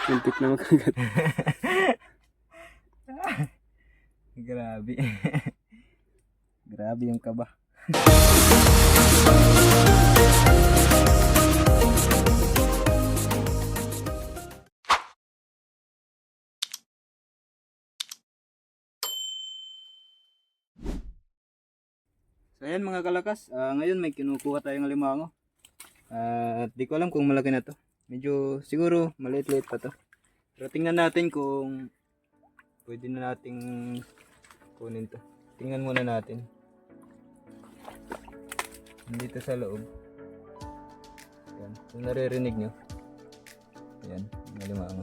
Muntik na makagat. Grabe. Grabe yung kaba. So ayan mga kalakas, ngayon may kinukuha tayong alimango. At di ko alam kung malaki na to. Medyo siguro maliit-liit pa to. Pero tingnan natin kung pwede na nating kunin to. Tingnan muna natin. Dito sa loob. Ayan, kung naririnig nyo. Ayan, yung alimango.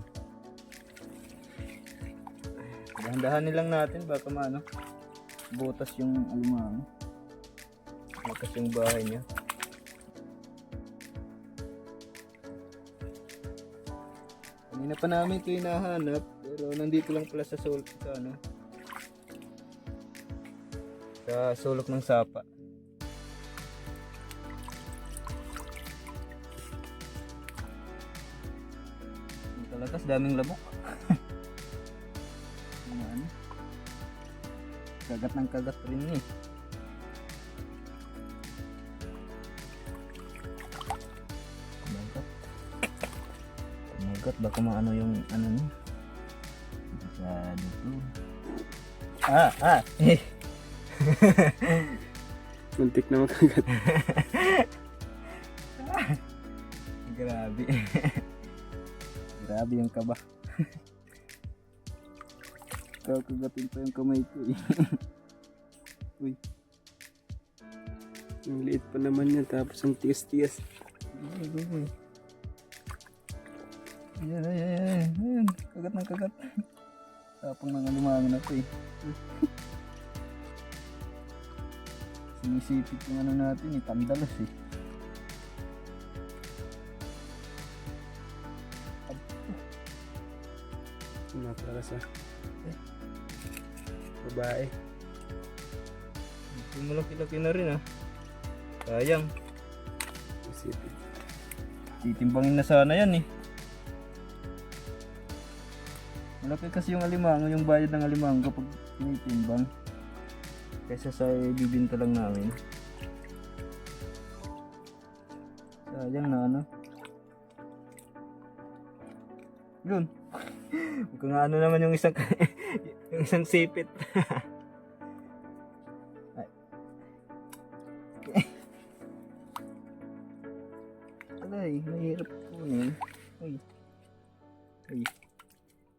Dahan-dahanin lang natin baka maano. Butas yung alimango. Butas yung bahay niya. Kanina pa namin ito hinahanap pero nandito lang pala sa sulok sa sulok ng sapa. Ang talagas, daming labok. Ano? Kagat ng kagat rin eh. Magat baka maano yung ano niya. Masyado to. Muntik na makagat. Grabe. Grabe yung kaba. Kakagatin pa yung kamay ko eh. Uy. Ang liit pa naman yan, tapos ang tigas-tigas. Uy. Ayan. Kagat ng kagat. Tapang ng alimango na to eh. Sinisipit yung ano natin eh, tandalos eh. Napalakas ah. Babae. Malaki-laki na rin ah. Sayang. Isipin. Titimbangin na sana yan eh. Malaki kasi yung alimango, yung bayad ng alimango kapag tinitimbang. Kaysa sa bibinta lang namin. Sayang na ano. Yun. Kung ano naman yung isang yung isang sipit. Alay, mahirap kunin. Uy.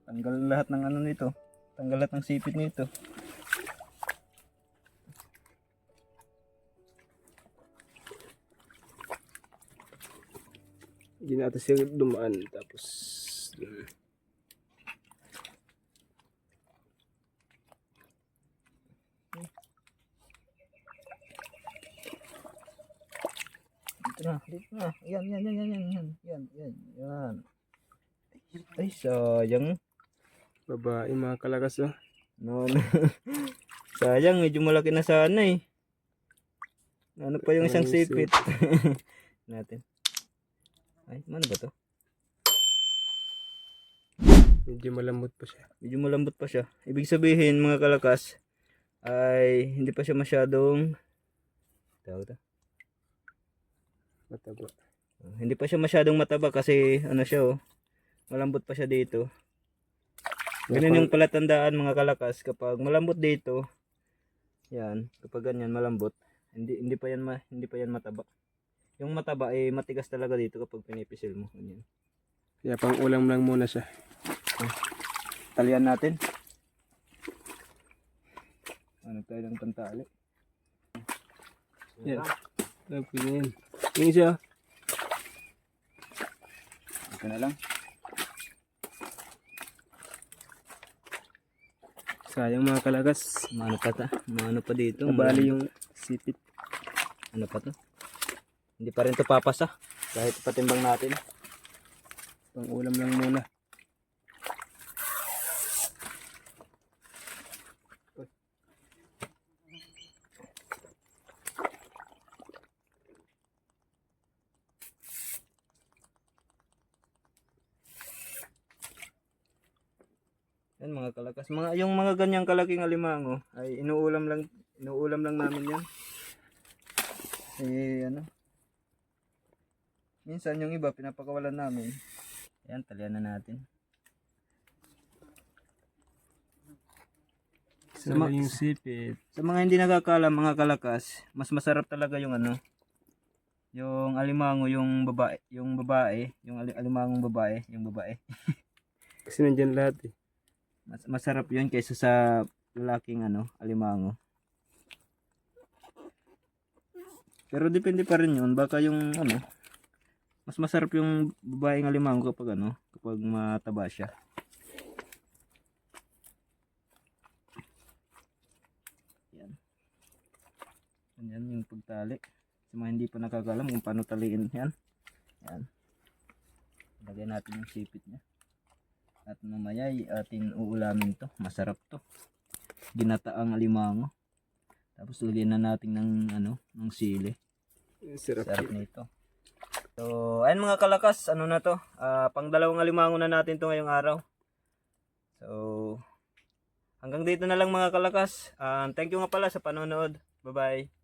Tanggal lahat ng ano nito. Tanggal lahat ng sipit nito. Hindi natin siya dumaan. Tapos Dito na. Yan. Ay, sayang. babae mga kalakas oh. No. Sayang, medyo malaki na sana eh. Ano pa yung isang sipit? Natin. Ay, ano ba to? Medyo malambot pa siya. Medyo malambot pa siya. Ibig sabihin mga kalakas ay hindi pa siya masyadong Mataba. Hindi pa siya masyadong mataba kasi ano siya oh. Malambot pa siya dito. Ganun yung palatandaan mga kalakas kapag malambot dito. Yan, kapag ganyan malambot, hindi pa yan mataba. Yung mataba ay matigas talaga dito kapag pinipisil mo. Ganyan. Kaya pang ulam lang muna siya. Talian natin. Ano tayo ng pantali? Yan. Tapos yan. Yung siya. Ito na lang. Sayang mga kalakas. Maano pa dito. Nabali yung sipit. Ano pa to? Hindi pa rin to papasa. Kahit patimbang natin. Pang ulam lang muna. Yan mga kalakas. Yung mga ganyang kalaking alimango ay inuulam lang namin yan. Eh ano. Minsan yung iba pinapakawalan namin. Yan, talian na natin. Sayang yung sipit. Sa mga hindi nakakaalam mga kalakas, mas masarap talaga yung ano, yung alimango, yung babae, yung alimangong babae, yung babae. Kasi nandyan lahat eh. Masarap yun kaysa sa lalaking ano, alimango. Pero depende pa rin yun, baka yung ano, mas masarap yung babaeng alimango kapag ano, kapag mataba siya. Yan. Yan yung pagtali. Sa mga hindi pa nakakalam kung paano taliin yan. Yan. Lagyan natin yung sipit niya. At mamaya atin uulamin to. Masarap to. Ginataang alimango. Tapos lagyan na natin ng ano, ng sili. Sarap. Sarap nito. So, ayun mga kalakas, ano na to? Pang dalawang alimango na natin to ngayong araw. So, hanggang dito na lang mga kalakas. Thank you nga pala sa panonood. Bye-bye.